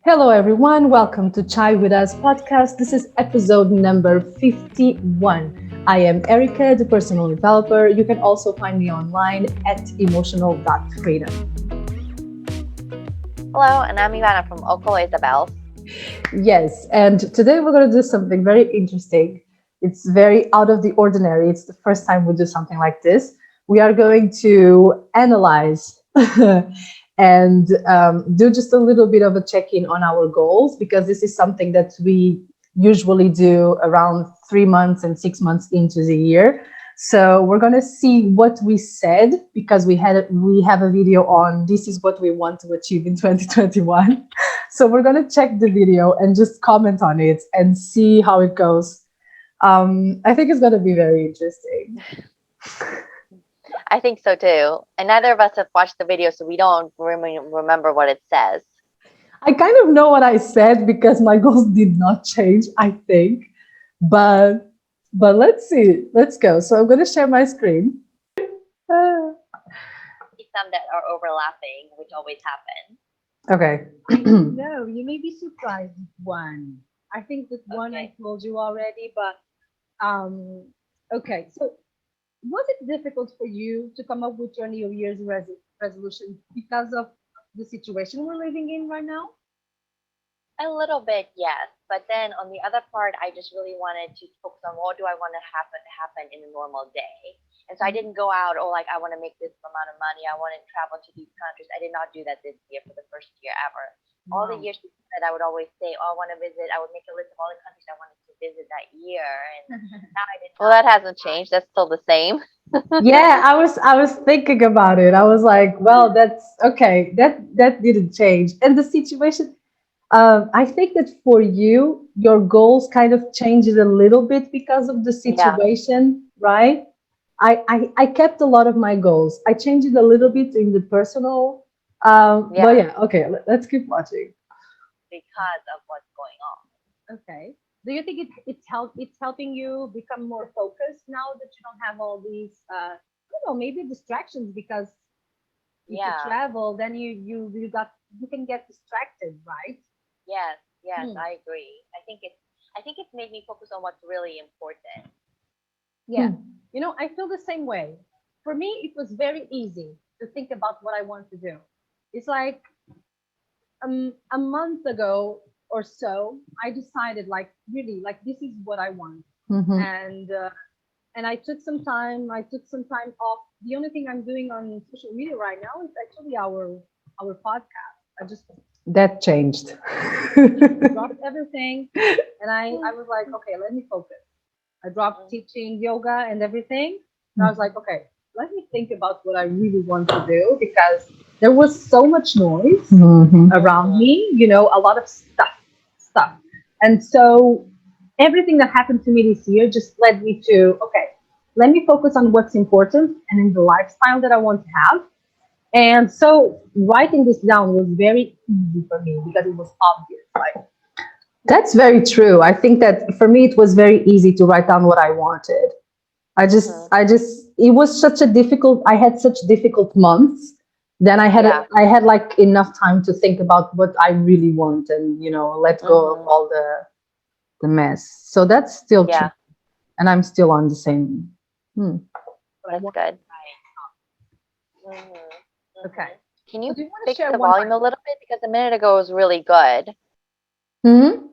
Hello, everyone. Welcome to Chai with Us podcast. This is episode number 51. I am Erica, the personal developer. You can also find me online at emotional.freedom. Hello, and I'm Ivana from Oko Isabel. Yes, and today we're going to do something very interesting. It's very out of the ordinary. It's the first time we do something like this. We are going to analyze and do just a little bit of a check-in on our goals, because this is something that we usually do around 3 months and 6 months into the year. So we're going to see what we said, because we have a video on this is what we want to achieve in 2021. So we're going to check the video and just comment on it and see how it goes. I think it's going to be very interesting. I think so too. And neither of us have watched the video, so we don't remember what it says. I kind of know what I said because my goals did not change, I think. But let's see. Let's go. So I'm going to share my screen. Some that are overlapping, which always happen. Okay. No, you may be surprised with one. I think that one I told you already, but okay. So was it difficult for you to come up with your New Year's resolution because of the situation we're living in right now? A little bit, yes. But then on the other part, I just really wanted to focus on what do I want to happen in a normal day. And so I didn't go out, like, I want to make this amount of money. I want to travel to these countries. I did not do that this year for the first year ever. All the years before that, I would always say, I want to visit. I would make a list of all the countries I wanted to visit that year. And now I didn't. Well, that hasn't changed. That's still the same. Yeah, I was thinking about it. I was like, well, that's okay. That didn't change. And the situation, I think that for you, your goals kind of changed a little bit because of the situation, right? I kept a lot of my goals. I changed it a little bit in the personal. But yeah, okay, let's keep watching. Because of what's going on. Okay. Do you think it's helping you become more focused now that you don't have all these I don't know, maybe distractions, because if you travel, then you can get distracted, right? Yes, I agree. I think it's made me focus on what's really important. Yeah. I feel the same way. For me, it was very easy to think about what I want to do. It's like a month ago or so, I decided, like, really, like, this is what I want. And I took some time. I took some time off. The only thing I'm doing on social media right now is actually our podcast. I just That changed. dropped everything, and I was like, okay, let me focus. I dropped teaching yoga and everything. And I was like, okay, let me think about what I really want to do, because there was so much noise around me, a lot of stuff. And so everything that happened to me this year just led me to, okay, let me focus on what's important and in the lifestyle that I want to have. And so writing this down was very easy for me because it was obvious. Like, That's very true. I think that for me, it was very easy to write down what I wanted. It was such a difficult, I had such difficult months. Then I had like enough time to think about what I really want and, let go of all the mess. So that's still true. And I'm still on the same. That's good. Okay. Can you fix the volume a little bit? Because a minute ago was really good. Hmm.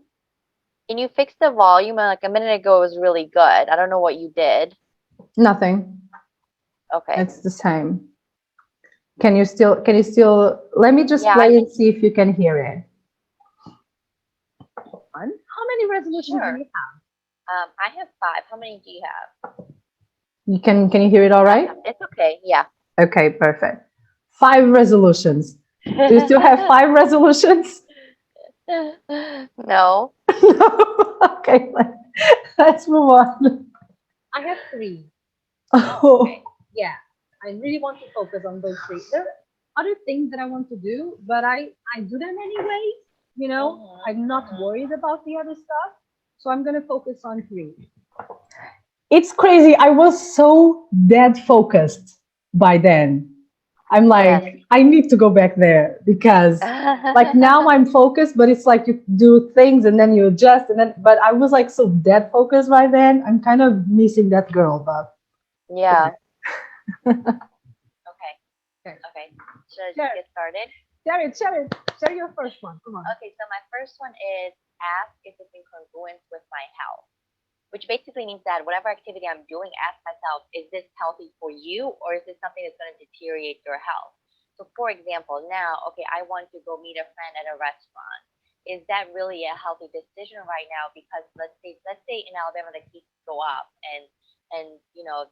Can you fix the volume? Like a minute ago was really good. I don't know what you did. Nothing. Okay. It's the same. Can you still, let me just play and see if you can hear it. How many resolutions do you have? I have 5. How many do you have? Can you hear it all right? It's okay. Yeah. Okay, perfect. 5 resolutions. Do you still have 5 resolutions? No. Okay, let's move on. I have 3. Oh. Okay. Yeah, I really want to focus on those 3. There are other things that I want to do, but I do them anyway. I'm not worried about the other stuff, so I'm gonna focus on 3. It's crazy. I was so dead focused by then. I'm Yes. like, I need to go back there because like now I'm focused, but it's like you do things and then you adjust and then but I was like so dead focused by then. I'm kind of missing that girl, but Yeah. Okay. Okay. Okay. Should I just Share, get started? share your first one. Come on. Okay, so my first one is ask if it's in congruence with my health, which basically means that whatever activity I'm doing, ask myself, is this healthy for you or is this something that's going to deteriorate your health? So, for example, now, okay, I want to go meet a friend at a restaurant. Is that really a healthy decision right now? Because let's say in Alabama the cases go up and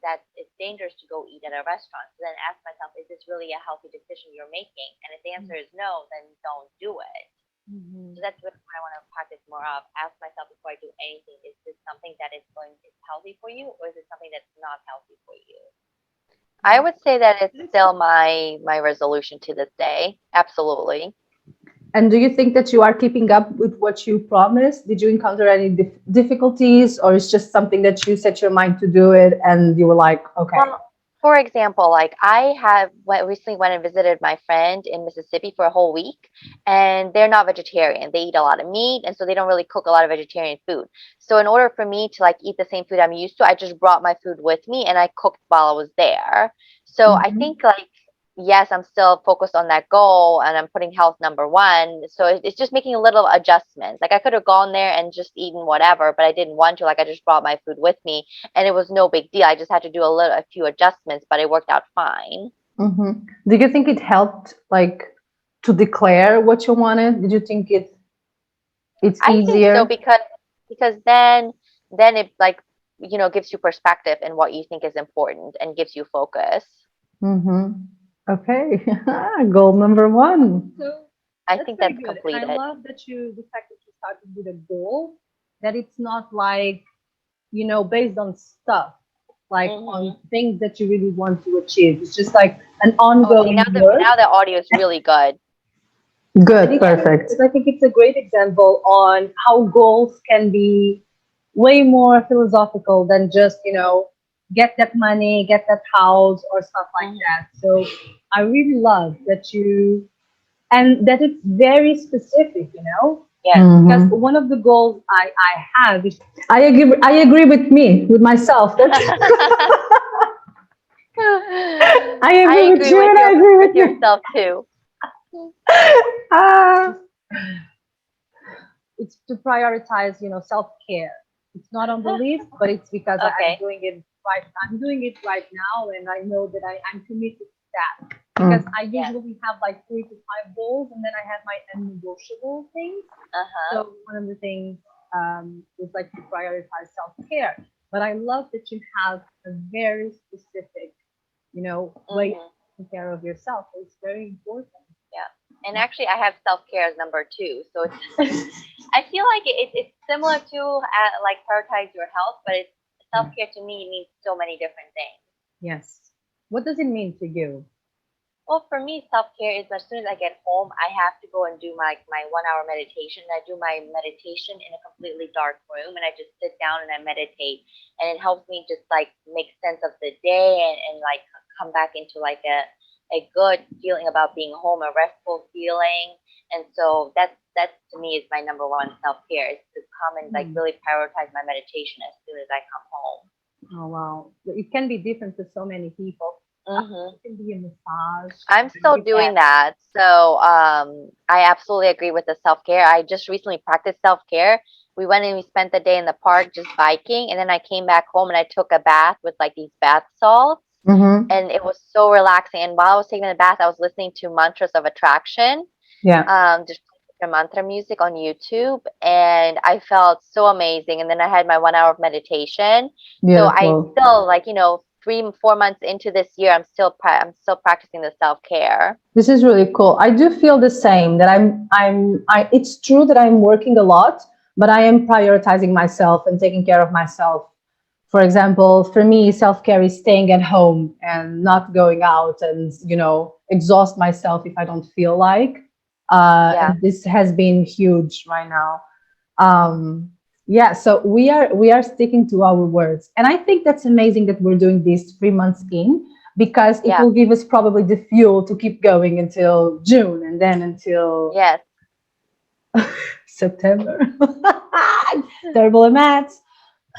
that it's dangerous to go eat at a restaurant. So then ask myself, is this really a healthy decision you're making? And if the answer is no, then don't do it. Mm-hmm. So that's what I want to practice more of. Ask myself before I do anything: is this something that is healthy for you, or is it something that's not healthy for you? I would say that it's still my resolution to this day. Absolutely. and do you think that you are keeping up with what you promised? Did you encounter any difficulties, or it's just something that you set your mind to do it and you were like, okay? Well, for example, like I have recently went and visited my friend in Mississippi for a whole week, and they're not vegetarian. They eat a lot of meat, and so they don't really cook a lot of vegetarian food. So in order for me to like eat the same food I'm used to, I just brought my food with me and I cooked while I was there. So I Mhm. think like yes, I'm still focused on that goal and I'm putting health number one. So it's just making a little adjustments. Like I could have gone there and just eaten whatever, but I didn't want to. Like I just brought my food with me and it was no big deal. I just had to do a few adjustments, but it worked out fine. Mhm. Do you think it helped, like, to declare what you wanted? Did you think it's I think so easier? because then it like gives you perspective and what you think is important and gives you focus. Mm-hmm. Okay. Goal number one. So I that's think very that's good. And I completed. love that the fact that you started with a goal, that it's not like, based on stuff, like on Hmm. things that you really want to achieve. It's just like an Oh, see ongoing now work. the audio is really good. And Good. it's Perfect. I think it's a great example on how goals can be way more philosophical than just, get that money, get that house, or stuff like Hmm. that. So I really love that and that it's very specific, Yes. because Mm-hmm. one of the goals I have is I agree. I agree with me, with myself. That's. I I agree with agree you, and I agree with with me. yourself too. Ah. it's to prioritize, self-care. It's not on the list, but it's because I'm Okay. doing it right. I'm doing it right now, and I know that I'm committed to that. Because Mm. I Yes. usually have like 3 to 5 goals, and then I have my unnegotiable things. Uh-huh. So one of the things is like to prioritize self-care. But I love that you have a very specific, way of Hmm. taking care of yourself. It's very important. Yeah. And actually, I have self care as number two. So it's, I feel like it's similar to like prioritize your health, but it's self care to me means so many different things. Yes. What does it mean to you? Well, for me, self care is as soon as I get home, I have to go and do my 1 hour meditation. I do my meditation in a completely dark room, and I just sit down and I meditate, and it helps me just like make sense of the day and like come back into like a good feeling about being home, a restful feeling. And so that's to me is my number one self care is to come and like Hmm. really prioritize my meditation as soon as I come home. Oh wow, it can be different to so many people. Hmm. It can be a massage. I'm It can still be doing that. So I absolutely agree with the self care. I just recently practiced self care. We went and we spent the day in the park just biking, and then I came back home and I took a bath with like these bath salts, Mm-hmm. and it was so relaxing. And while I was taking the bath, I was listening to Mantras of Attraction, Yeah. just mantra music on YouTube, and I felt so amazing. And then I had my 1 hour of meditation. So I Beautiful. still like 3 4 months into this year, I'm still practicing the self care. This is really cool. I do feel the same that it's true that I'm working a lot, but I am prioritizing myself and taking care of myself. For example, for me, self-care is staying at home and not going out and, exhaust myself if I don't feel like. Yeah. And this has been huge right now. Yeah, so we are sticking to our words. And I think that's amazing that we're doing this 3 months in, because it Yeah. will give us probably the fuel to keep going until June and then until Yes. September. Terrible at maths.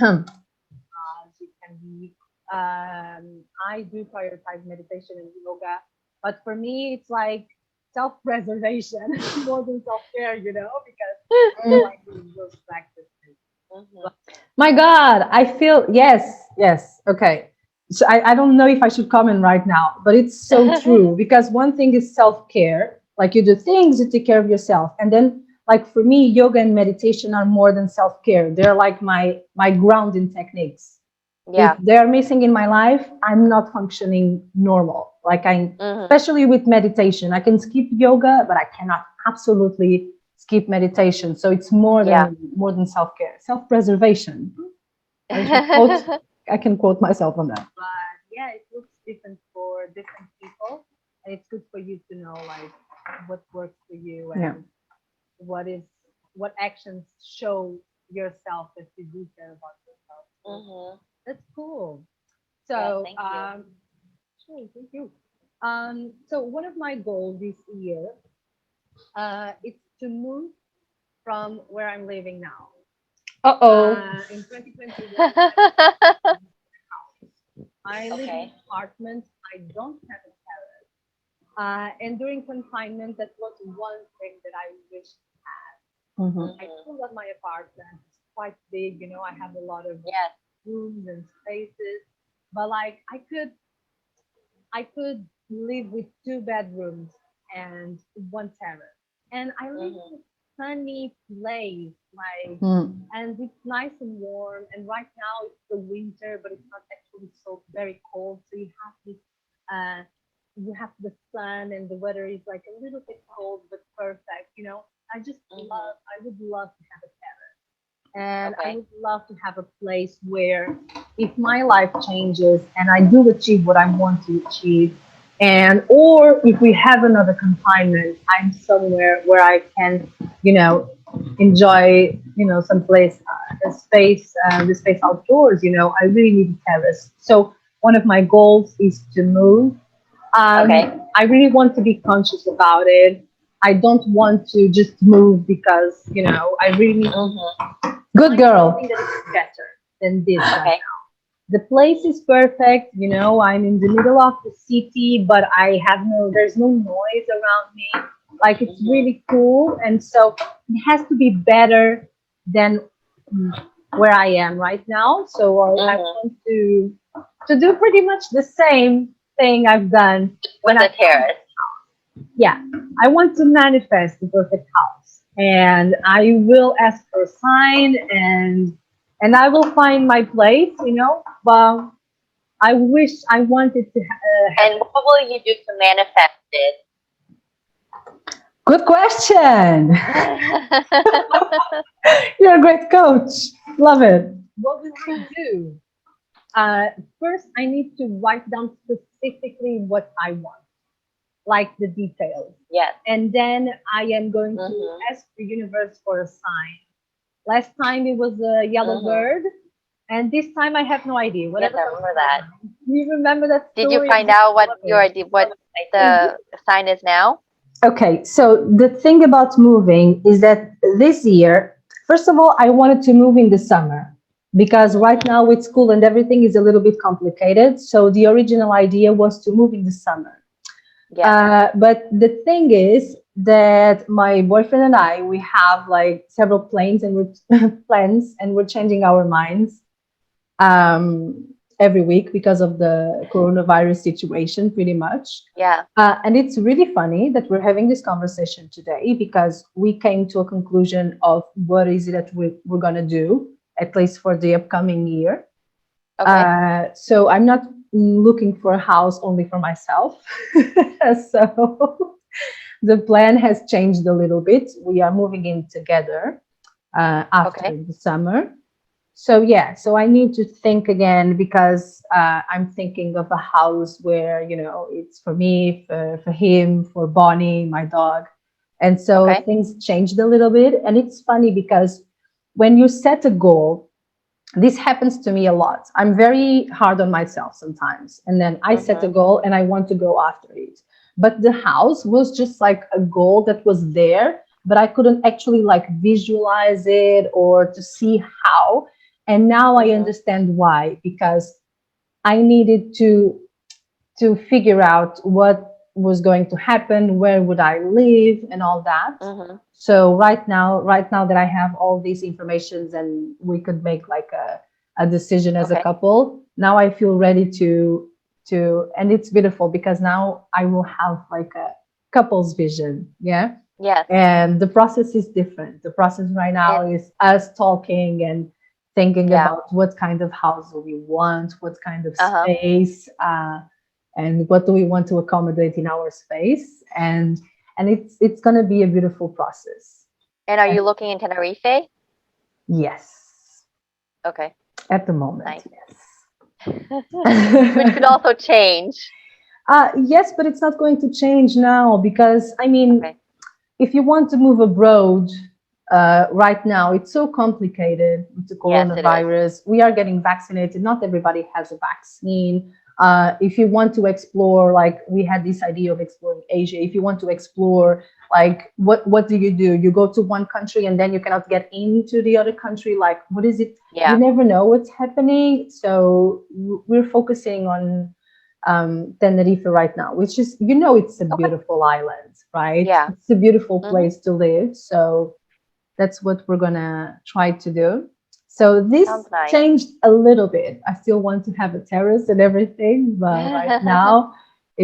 You can be. I do prioritize meditation and yoga, but for me, it's like self-preservation more than self-care, because I Mm. like doing those practices. Hmm. My God, I feel yes, yes. Okay. So I don't know if I should comment right now, but it's so true because one thing is self-care, like you do things to take care of yourself. And then like for me, yoga and meditation are more than self-care. They're like my grounding techniques. If Yeah. they're missing in my life, I'm not functioning normal. Like I, Hmm. especially with meditation, I can skip yoga, but I cannot absolutely skip meditation. So it's Yeah. more than self care, self preservation. I should quote. I can quote myself on that. But yeah, it looks different for different people, and it's good for you to know like what works for you Yeah. and what is what actions show yourself that you do care about yourself. So Hmm. that's cool. Yeah. So Thank you. sure, thank you. So one of my goals this year is to move from where I'm living now. Uh oh. In 2021, I live in an Okay. apartment. I don't have a terrace. And during confinement, that was one thing that I wished. Hmm. I Hmm. still love my apartment. It's quite big, I have a lot of Yes. rooms and spaces. But like I could live with two bedrooms and one terrace. And I live Hmm. in a sunny place, like, Mm. and it's nice and warm. And right now it's the winter, but it's not actually so very cold. So uh, you have the sun, and the weather is like a little bit cold, but perfect. Hmm. I would love to have a and I Okay. would love to have a place where, if my life changes and I do achieve what I want to achieve, and or if we have another confinement, I'm somewhere where I can, you know, enjoy, some place, the space outdoors. I really need a terrace. So one of my goals is to move. Okay. I really want to be conscious about it. I don't want to just move because, I really need to Hmm. Good find girl. something that is better than this right Okay. now. The place is perfect, I'm in the middle of the city, but there's no noise around me. Like it's Hmm. really cool, and so it has to be better than where I am right now. So I Hmm. want to do pretty much the same thing I've done when With I the terrace. yeah, I want to manifest the perfect house, and I will ask for a sign, and I will find my place. But I wish I wanted to have. And what will you do to manifest it? Good question. Hmm. You're a great coach. Love it. What will I do? First, I need to write down specifically what I want, like the details, Yes. and then I am going to Hmm. ask the universe for a sign. Last time it was a yellow Hmm. bird, and this time I have no idea. Yes, Whatever I comes remember to my that. mind. Do you remember that Did you story? I find just out what love your it. what I think the sign is now? Okay, so the thing about moving is that this year, first of all, I wanted to move in the summer because right Hmm. now with school and everything is a little bit complicated. So the original idea was to move in the summer. Yeah. But the thing is that my boyfriend and I, we have like several plans and we're plans and we're changing our minds every week because of the coronavirus situation, pretty much. Yeah. And it's really funny that we're having this conversation today because we came to a conclusion of what is it that we're going to do, at least for the upcoming year. Okay. So I'm not looking for a house only for myself. So the plan has changed a little bit. We are moving in together after Okay. the summer. So yeah, so I need to think again because I'm thinking of a house where it's for me, for him, for Bonnie, my dog, and so Okay. things changed a little bit. And it's funny because when you set a goal, this happens to me a lot. I'm very hard on myself sometimes. And then I set a Mhm. goal and I want to go after it. But the house was just like a goal that was there, but I couldn't actually like visualize it or to see how. And now I Mhm. understand why, because I needed to figure out what was going to happen, where would I live, and all that. Mhm. So right now that I have all these informations and we could make like a decision as a Okay. couple, now I feel ready and it's beautiful because now I will have like a couple's vision. Yeah. Yes. And the process is different. The process right now It. is us talking and thinking Yeah. about what kind of house do we want, what kind of Uh huh. space, and what do we want to accommodate in our space, and it's going to be a beautiful process. And are And you looking in Tenerife? yes, Okay. at the moment, Nice. Which could yes. also change. Yes, but it's not going to change now because I mean, Okay. if you want to move abroad right now, it's so complicated with the Yes, it is. coronavirus. We are getting vaccinated. Not everybody has a vaccine. If you want to explore, like we had this idea of exploring Asia, if you want to explore, like what do? You go to one country and then you cannot get into the other country. Like what is it? You Yeah. never know what's happening. So we're focusing on Tenerife right now, which is, it's a Okay. beautiful island, right? Yeah. It's a beautiful Mhm. place to live. So that's what we're gonna try to do. So this Sounds nice. changed a little bit. I still want to have a terrace and everything, but right now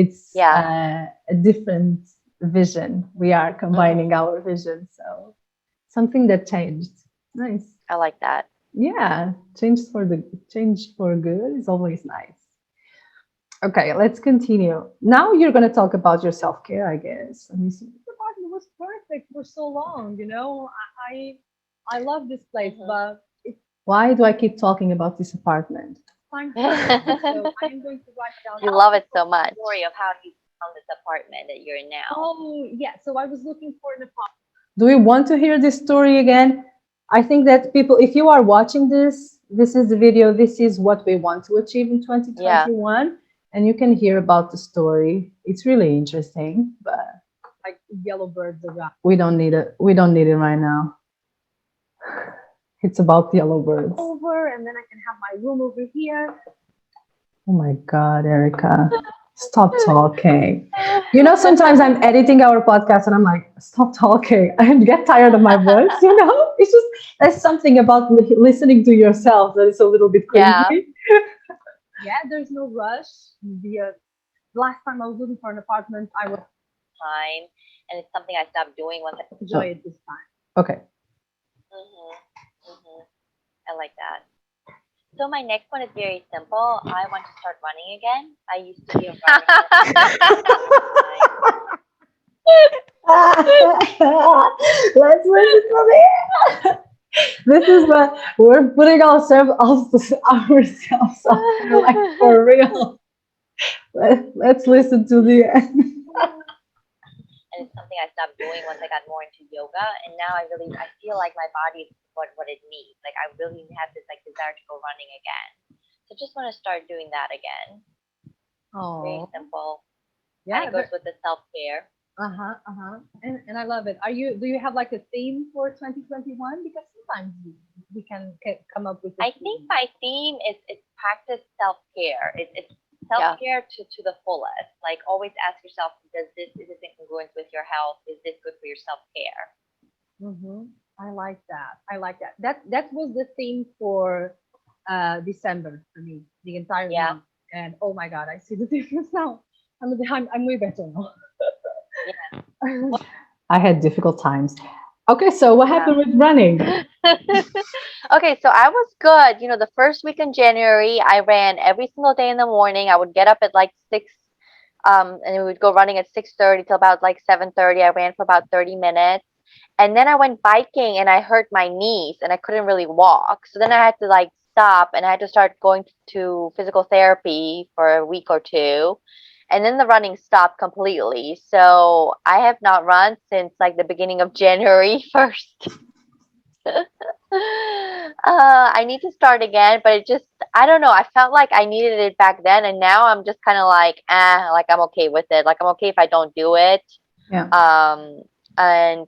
it's Yeah. a different vision. We are Mhm. combining our vision. So something that changed. Nice. I like that. Yeah, change for good is always nice. Okay, let's continue. Now you're going to talk about your self care, I guess. Let me see. The apartment was perfect for so long, you know. I love this place, Mhm. but it's Why do I keep talking about this apartment? time to change. So I am going to write down You all love the it so story much. story. of how you found this apartment that you're in now. Oh yeah, so I was looking for an apartment. Do we want to hear this story again? I think that people, if you are watching this, this is the video, this is what we want to achieve in Yeah. 2021. And you can hear about the story. It's really interesting, but Like yellow birds around. we don't need it. We don't need it right now. It's about yellow birds. Over, and then I can have my room over here. Oh my God, Erica, stop talking. Sometimes I'm editing our podcast and I'm like, stop talking. I get tired of my voice, It's just, there's something about listening to yourself that is a little bit Yeah. crazy. Yeah, there's no rush. The last time I was looking for an apartment, I was Time, and it's something I stopped doing once. enjoy it this time. Okay. Mhm. Mhm. I like that. So my next one is very simple. I want to start running again. I used to be a Let's listen to this. This is what we're putting ourselves out there, like for real. Let's listen to the end. and it's something I stopped doing once I got more into yoga. And now I feel like my body is what it needs. Like I really have this like desire to go running again. So just want to start doing that again. Very Oh, simple. And yeah. it goes with the self care. Uh-huh, uh-huh. And I love it. Do you have like a theme for 2021? Because sometimes we can come up with a I think theme. my theme is practice self care. It's Yeah. self care to the fullest. Like always ask yourself, is this incongruent with your health? Is this good for your self care? Mm-hmm. I like that. I like that. That was the theme for December for me, the entire Yeah, month. And oh my God, I see the difference now. I'm way better now. yeah, I had difficult times. Okay, so what yeah. happened with running? Okay, so I was good. The first week in January, I ran every single day in the morning. I would get up at like 6, and we would go running at 6:30 till about like 7:30. I ran for about 30 minutes. And then I went biking and I hurt my knees and I couldn't really walk. So then I had to like stop and I had to start going to physical therapy for a week or two. And then the running stopped completely. So I have not run since like the beginning of January 1st. I need to start again, but it just, I don't know. I felt like I needed it back then, and now I'm just kind of like, like I'm okay with it. Like I'm okay if I don't do it. Yeah. Um, and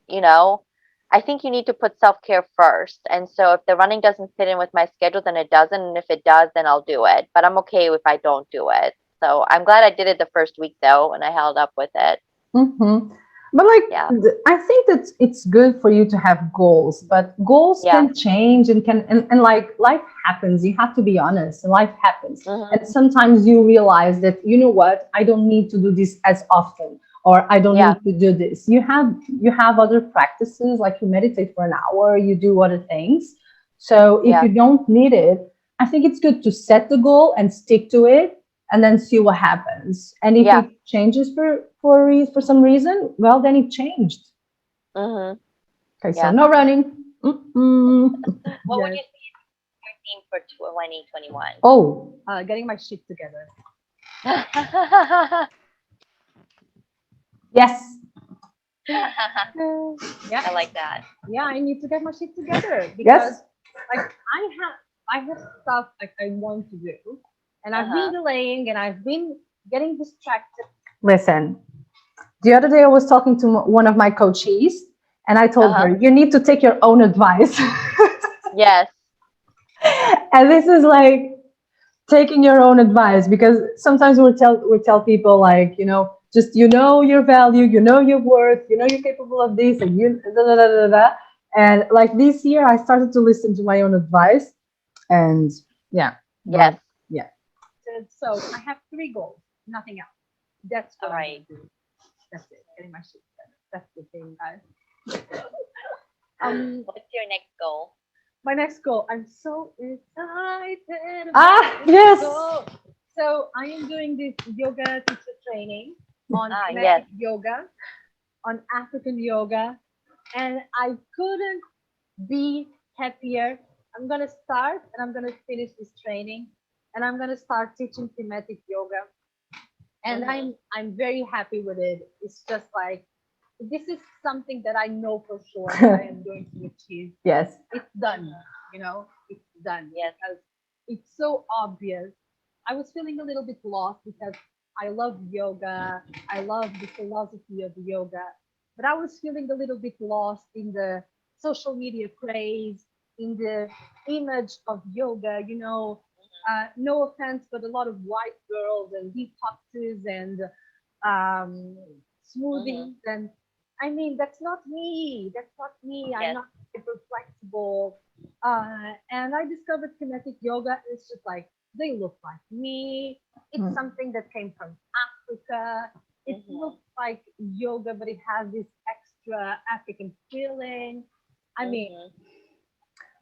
you know, I think you need to put self-care first. And so if the running doesn't fit in with my schedule, then it doesn't. And if it does, then I'll do it. But I'm okay if I don't do it. So I'm glad I did it the first week though, and I held up with it. Mm-hmm. But like, Yeah. I think that it's good for you to have goals, but goals Yeah. can change and and like life happens. You have to be honest, and life happens. Mhm. And sometimes you realize that, you know what, I don't need to do this as often, or I don't Yeah. need to do this. You have other practices, like you meditate for an hour, you do other things. So if Yeah. you don't need it, I think it's good to set the goal and stick to it and then see what happens. And if Yeah. it changes for some reason, well, then it changed. Mhm. Okay, so Yeah. no running. Mm-mm. What would Yes. you say your theme for 2021? Oh, Getting my shit together. yes. Yeah, I like that. yeah. I need to get my shit together because, Yes. like, I have stuff like I want to do, and I've been Uh-huh. delaying, and I've been getting distracted. Listen, the other day I was talking to one of my coaches, and I told her, Uh-huh. you need to take your own advice. Yes. And this is like taking your own advice, because sometimes we tell people, like, just, your value, your worth, you're capable of this, and you da, da, da, da, da. And like this year I started to listen to my own advice, and yeah, Yes. but yeah. So I have three goals, nothing else. That's All what I'm right. gonna do. That's it. Getting my shit together. That's the thing, guys. What's your next goal? My next goal. I'm so excited about Ah, this yes. goal. So I am doing this yoga teacher training on Ah, yes. kinetic yoga, on African yoga, and I couldn't be happier. I'm gonna start and I'm gonna finish this training, and I'm gonna start teaching thematic yoga, and Mhm. I'm very happy with it. It's just like this is something that I know for sure that I am going to achieve. Yes. It's done, Mhm. it's done Yes. because it's so obvious. I was feeling a little bit lost because I love yoga, I love the philosophy of yoga, but I was feeling a little bit lost in the social media craze, in the image of yoga. No offense, but a lot of white girls and detoxes and um, Mhm. smoothies, and I mean that's not me. That's not me. I'm Yes. not super flexible. And I discovered kinetic yoga. And it's just like they look like me. It's Mm. something that came from Africa. It Mhm. looks like yoga, but it has this extra African feeling. I mean, Mhm.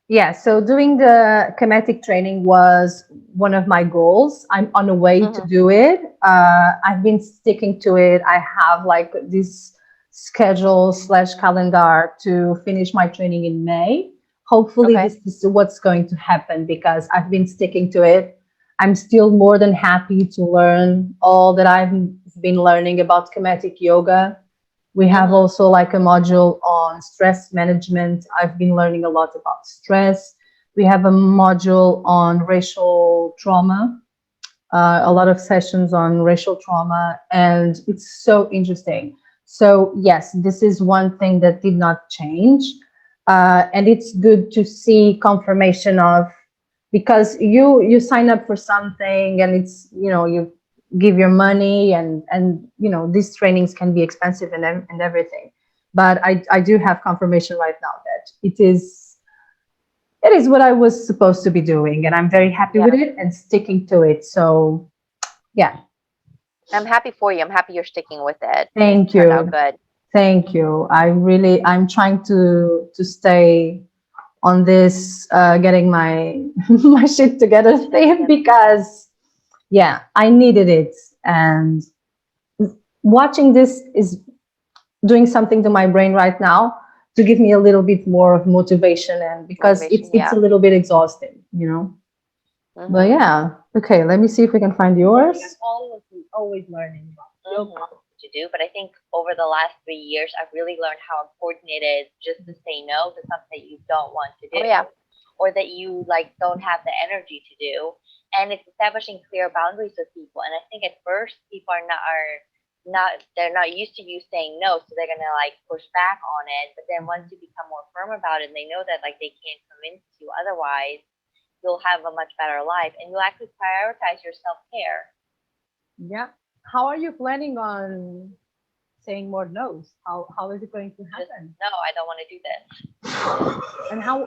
Yeah, so doing the kinetic training was one of my goals. I'm on a way to Mhm. do it. I've been sticking to it. I have like this schedule slash calendar to finish my training in May. Hopefully, Okay. this is what's going to happen, because I've been sticking to it. I'm still more than happy to learn all that I've been learning about kinetic yoga. We have Mhm. also like a module on stress management. I've been learning a lot about stress. We have a module on racial trauma, a lot of sessions on racial trauma, and it's so interesting. So, yes, this is one thing that did not change. And it's good to see confirmation of, because you sign up for something, and it's, you give your money, and these trainings can be expensive, and everything. But I do have confirmation right now that it is what I was supposed to be doing, and I'm very happy with Yeah. it and sticking to it. So yeah, I'm happy for you. I'm happy you're sticking with it. It's thank turned out you. good. Thank Mhm. you. I'm trying to stay on this, getting my my shit together Shit thing, together. because yeah, I needed it. And watching this is doing something to my brain right now, to give me a little bit more of motivation, and because it's Motivation. it's Yeah. a little bit exhausting. But Mhm. yeah, okay, let me see if we can find learning. I'm yours. always learning about yoga. Mhm. To do, but I think over the last 3 years, I've really learned how important it is just to say no to something that you don't want to Oh do. yeah. or that you like don't have the energy to do. And it's establishing clear boundaries with people. And I think at first people are not they're not used to you saying no, so they're gonna like push back on it. But then once you become more firm about it and they know that like they can't convince you otherwise, you'll have a much better life and you'll actually prioritize your self care. Yeah. How are you planning on saying more no's? How is it going to Just happen? no, I don't want to do this. And how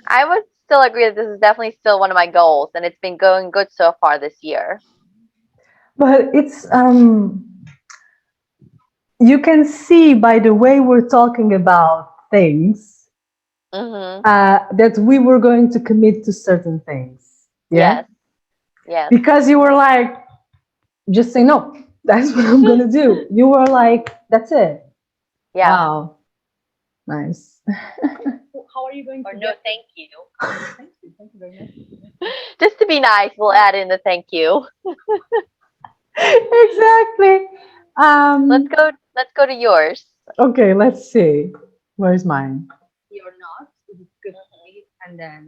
I would still agree that this is definitely still one of my goals, and it's been going good so far this year. But it's you can see by the way we're talking about things Mhm. that we were going to commit to certain things. Yeah. Yes. Yes. Because you were like, just say no. That's what I'm going to do. You were like, that's it. Yeah. Wow. Nice. how are you going Or to no, get thank you. thank you. Thank you very much. Just to be nice, we'll add in the thank you. Exactly. Let's Um, go. Let's go to yours. okay, let's see. Where's mine? You're not. Is it good for me? And then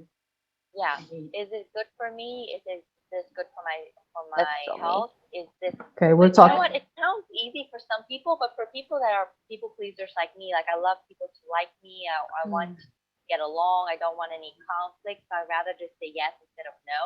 Yeah. maybe Is it good for me? Is this good for That's my still me. health? Is this Okay, we're good? You know talking. what? It sounds easy for some people, but for people that are people pleasers like me, like I love people to like me. I want to get along. I don't want any conflict. So I'd rather just say yes instead of no.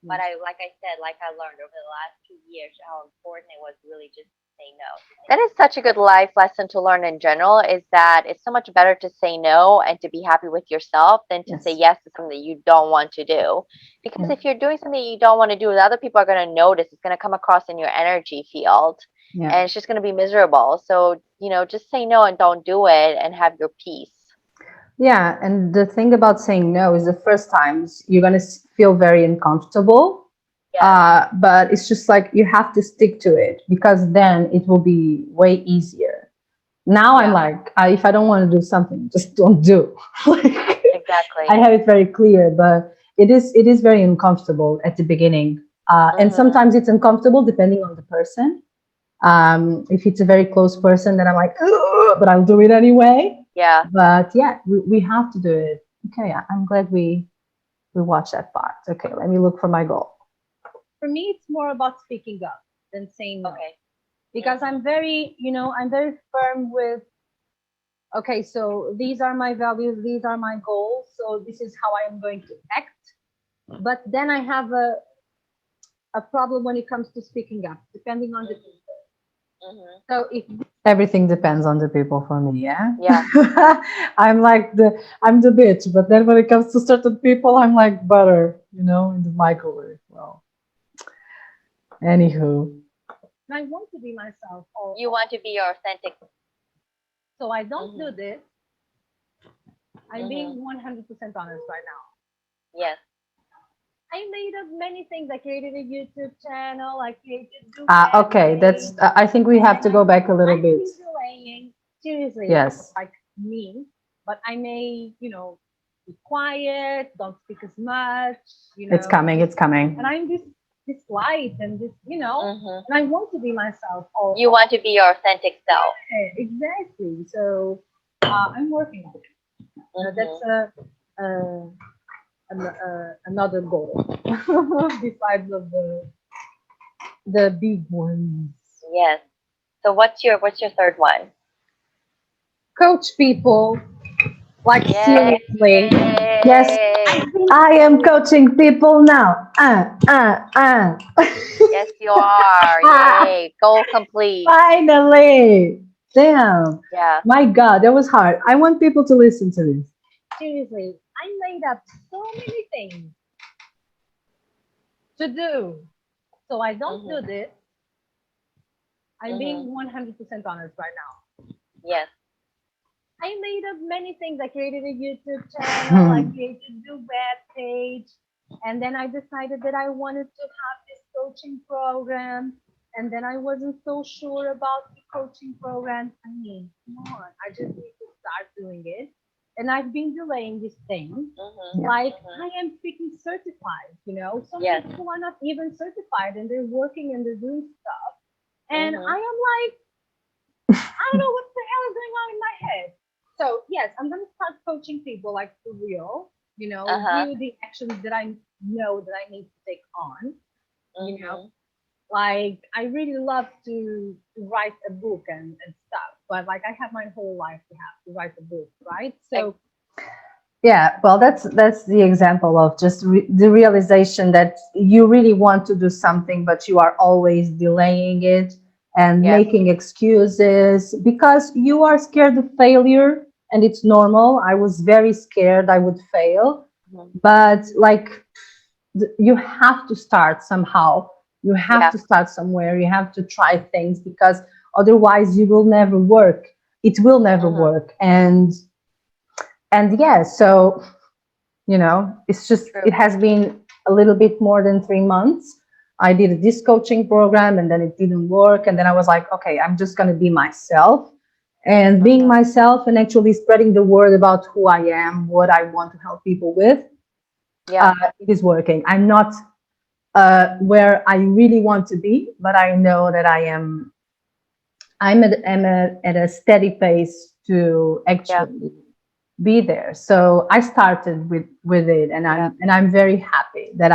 But yes. like I said, like I learned over the last 2 years how important it was really just to say no. That is such a good life lesson to learn in general, is that it's so much better to say no and to be happy with yourself than to say Yes. yes to something that you don't want to do. Because Yeah. if you're doing something you don't want to do, the other people are going to notice. It's going to come across in your energy field Yeah. and it's just going to be miserable. So, just say no and don't do it and have your peace. Yeah, and the thing about saying no is the first times you're gonna feel very uncomfortable. Yes. But it's just like you have to stick to it because then it will be way easier. Now I'm Yeah. like, if I don't want to do something, just don't do. Like I Exactly. have it very clear, but it is very uncomfortable at the beginning, and Mhm. sometimes it's uncomfortable depending on the person. If it's a very close person, then I'm like, "Ugh," but I'll do it anyway. Yeah. But yeah, we have to do it. Okay, I'm glad we watched that part. Okay, let me look for my goal. For me, it's more about speaking up than saying no. Okay. Because Mhm. I'm very firm with, okay, so these are my values, these are my goals, so this is how I am going to act. But then I have a problem when it comes to speaking up, depending on the people. Mhm. So if Everything depends on the people for me, yeah. Yeah. I'm the bitch, but then when it comes to certain people, I'm like butter, in the microwave. Well, anywho, I want to be myself, or You want to be your authentic. so I don't do Mhm. this. I'm Mhm. being 100% honest right now. Yes. I made up many things. I created a YouTube channel. I created duet okay, that's. page, I think we have and to go back a little I've bit. been delaying. Seriously, Yes, like me, but I may, be quiet, don't speak as much, it's coming. It's and coming. I'm this light and this, Mhm. and I want to be myself. You want to be your authentic self. Exactly. So I'm working on it. That's Mhm. another goal besides of the big ones. Yes. So what's your third one? Coach people, like Yay. seriously. Yes, I've been I am coaching people now. Yes, you are. Yay. Goal complete. Finally. Damn. Yeah. My God, that was hard. I want people to listen to this. seriously. I made up so many things to do, so I don't do Mhm. this. I'm Mhm. being 100% honest right now. Yes. I made up many things. I created a YouTube channel. I created a web page, and then I decided that I wanted to have this coaching program. And then I wasn't so sure about the coaching program. I mean, come on, I just need to start doing it. And I've been delaying this thing. Mhm. Yeah. Like Mhm. I am freaking certified, So many Yes. people are not even certified and they're working and they're doing stuff. And I Mhm. am like, I don't know what the hell is going on in my head. So yes, I'm gonna start coaching people like for real. Uh-huh. Do the actions that I know that I need to take on. You know, Mm-hmm. like I really love to write a book and stuff, but like I have my whole life to have to write a book, right? So Yeah, well, that's the example of just the realization that you really want to do something, but you are always delaying it and Yes. making excuses because you are scared of failure, and it's normal. I was very scared I would fail, Mhm. but like you have to start somehow. You have Yeah. to start somewhere. You have to try things because otherwise you will never work. It will never Mm-hmm. work, and yeah, so it's just True. it has been a little bit more than 3 months. I did this coaching program and then it didn't work, and then I was like, okay, I'm just going to be myself, and being Mm-hmm. myself and actually spreading the word about who I am, what I want to help people with. Yeah. It is working. I'm not where I really want to be, but I know that I'm at a steady pace to Yeah. actually be there. So I started with it, and Yeah. I'm very happy that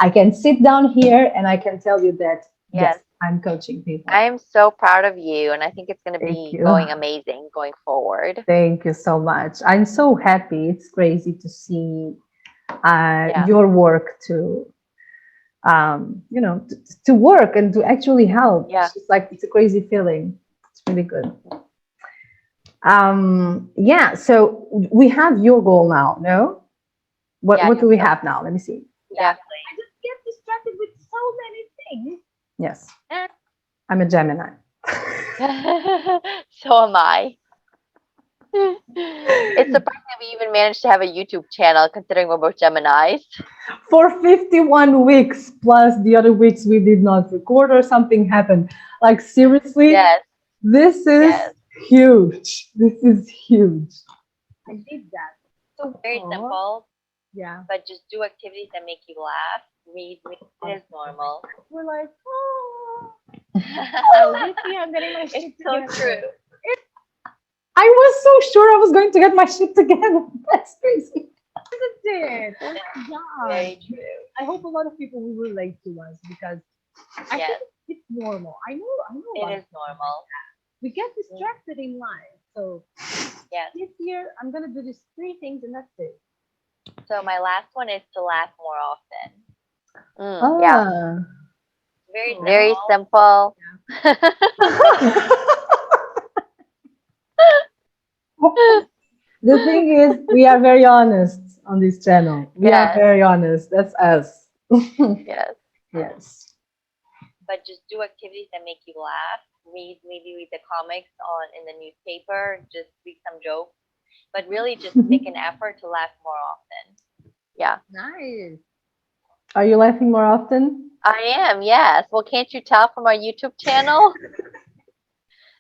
I can sit down here and I can tell you that yes, Yes. I'm coaching people. I am so proud of you, and I think it's going to Thank be you. going amazing going forward. Thank you so much. I'm so happy. It's crazy to see Yeah. your work to work and to actually help. Yeah. It's just like it's a crazy feeling. It's really good. Yeah, so we have your goal now, no? What Yeah. I what do think we so. have now? Let me see. Yeah. exactly. I just get distracted with so many things. Yes, And I'm a Gemini. So am I. It's surprising that we even managed to have a YouTube channel considering we're both Geminis. For 51 weeks, plus the other weeks we did not record or something happened. Like, seriously, Yes. this is Yes. huge. This is huge. I did that. So Very simple, yeah, but just do activities that make you laugh. Read. It is normal. we're like, oh, so this It's year I'm getting my shit so true. together. I was so sure I was going to get my shit together. That's crazy. Isn't it? Oh It's my god. very true. I hope a lot of people will relate to us because I think Yes, it's normal. I know a it lot of is people like normal. that. We get Mm, distracted in life. So yes. this year I'm gonna do these three things and that's it. So my last one is to laugh more often. Yeah, Ah. very Oh, very simple. The thing is, we are very honest on this channel. We are Yes, very honest. That's us. yes. Yes. But just do activities that make you laugh. Maybe read the comics on in the newspaper. Just read some jokes. But really, just make an effort to laugh more often. Yeah, nice. Are you laughing more often? I am. Yes. Well, can't you tell from our YouTube channel?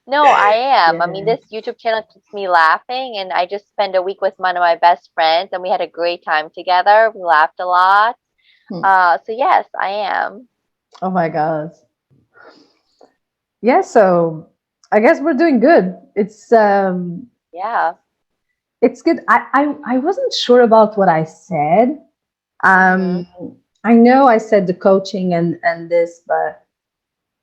No, I am. I mean, Yes. this YouTube channel keeps me laughing, and I just spent a week with one of my best friends, and we had a great time together. We laughed a lot. Hmm. So yes, I am. Oh my God. Yeah, so I guess we're doing good. Yeah. It's good. I wasn't sure about what I said. Mhm. Um I know I said the coaching and this, but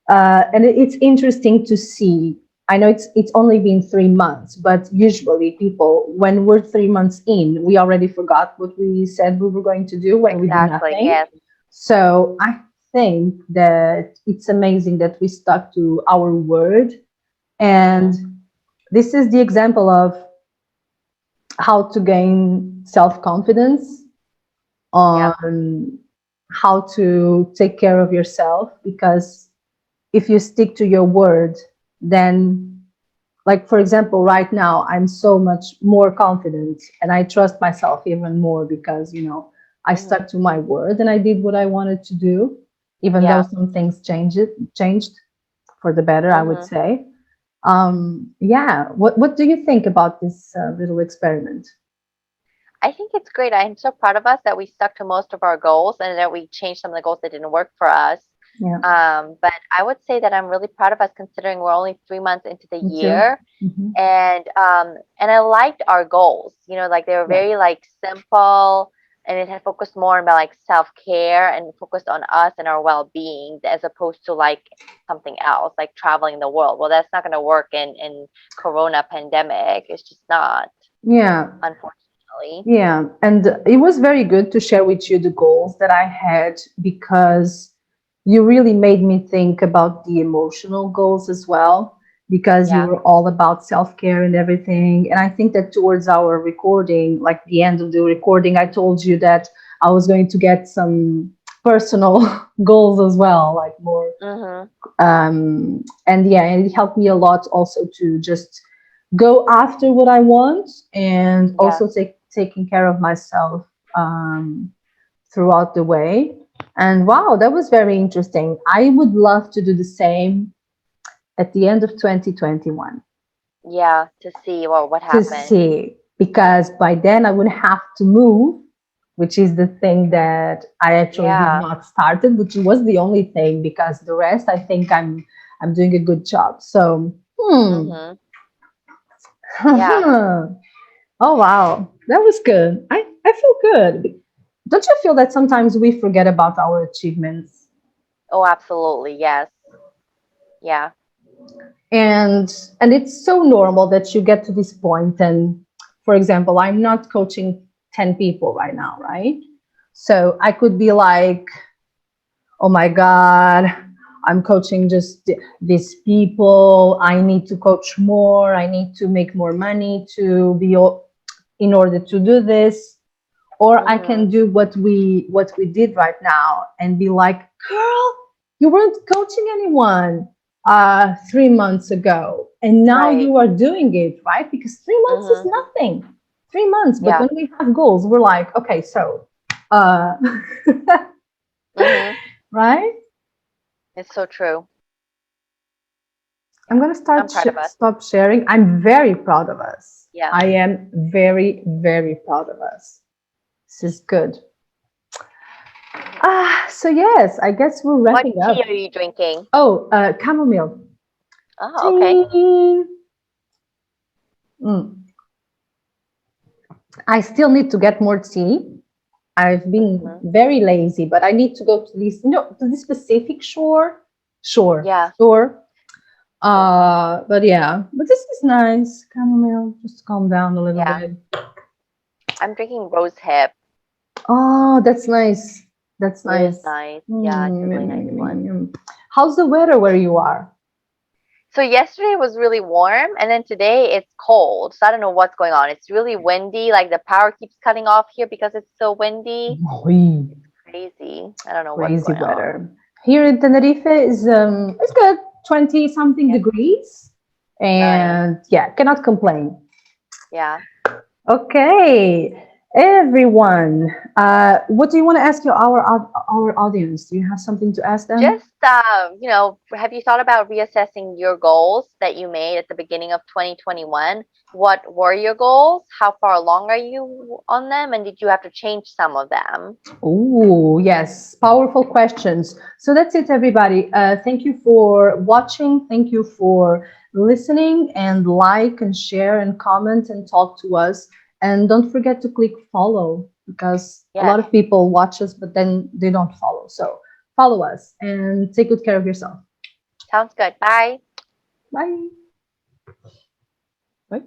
and it's interesting to see. I know it's only been 3 months, but usually people, when we're 3 months in, we already forgot what we said we were going to do when we do Exactly. nothing. Yes. So I think that it's amazing that we stuck to our word, and Mhm. this is the example of how to gain self-confidence, Yeah. on how to take care of yourself, because if you stick to your word, then, like, for example, right now I'm so much more confident and I trust myself even more because I Mhm. stuck to my word and I did what I wanted to do, even though Yeah. some things changed for the better, I would Mhm. say. Yeah, what do you think about this little experiment? I think it's great. I'm so proud of us that we stuck to most of our goals and that we changed some of the goals that didn't work for us. Yeah. But I would say that I'm really proud of us considering we're only 3 months into the Me too. year, Hmm. and I liked our goals. Like they were Yeah. very like simple, and it had focused more about like self-care and focused on us and our well-being as opposed to like something else like traveling the world. Well, that's not going to work in corona pandemic. It's just not, Yeah. unfortunately. Yeah, and it was very good to share with you the goals that I had because you really made me think about the emotional goals as well, because you Yeah. were all about self-care and everything. And I think that towards our recording, like the end of the recording, I told you that I was going to get some personal goals as well, like more Mhm. and yeah, and it helped me a lot also to just go after what I want and Yeah. also taking care of myself um, throughout the way. And wow, that was very interesting. I would love to do the same at the end of 2021 Yeah, to see what to happened. see, because by then I would have to move, which is the thing that I actually did Yeah. not started, which was the only thing, because the rest I think I'm doing a good job. So Mhm. Yeah. oh wow, that was good. I feel good. Don't you feel that sometimes we forget about our achievements? Oh, absolutely. Yes. Yeah. And it's so normal that you get to this point, and for example, I'm not coaching 10 people right now, right? So I could be like, oh my god, I'm coaching just these people, I need to coach more, I need to make more money to be in order to do this. Or I can Mhm. do what we did right now and be like, girl, you weren't coaching anyone 3 months ago, and now Right. you are doing it, right? Because 3 months is Mhm. nothing. 3 months, but Yeah. when we have goals, we're like, okay, so uh, Mhm. right? It's so true. I'm Yeah. gonna I'm proud of us. stop sharing. I'm very proud of us. Yeah. I am very, very proud of us. This is good. So yes, I guess we're What wrapping tea up. are you drinking? Oh, chamomile. Oh, okay. Ting. Mm. I still need to get more tea. I've been Mhm. very lazy, but I need to go to this, to this specific Yeah. shore. Sure. But yeah, but this is nice. Chamomile, just calm down a little Yeah. bit. I'm drinking rose hip. Oh, that's nice. That's It is nice. nice. Yeah, it's a really nice one. How's the weather where you are? So yesterday was really warm, and then today it's cold. So I don't know what's going on. It's really windy. Like the power keeps cutting off here because it's so windy. Oi, Crazy. I don't know what's crazy going on. weather. Here in Tenerife is it's good, 20 something Yeah. degrees, Nice. and yeah, cannot complain. Yeah. Okay, everyone, what do you want to ask our audience? Do you have something to ask them? Just have you thought about reassessing your goals that you made at the beginning of 2021? What were your goals? How far along are you on them? And did you have to change some of them? Oh, yes, powerful questions. So that's it, everybody. Thank you for watching. Thank you for listening, and like and share and comment and talk to us. And don't forget to click follow, because a lot Yes. of people watch us, but then they don't follow. So follow us and take good care of yourself. Sounds good. Bye. Bye. Bye.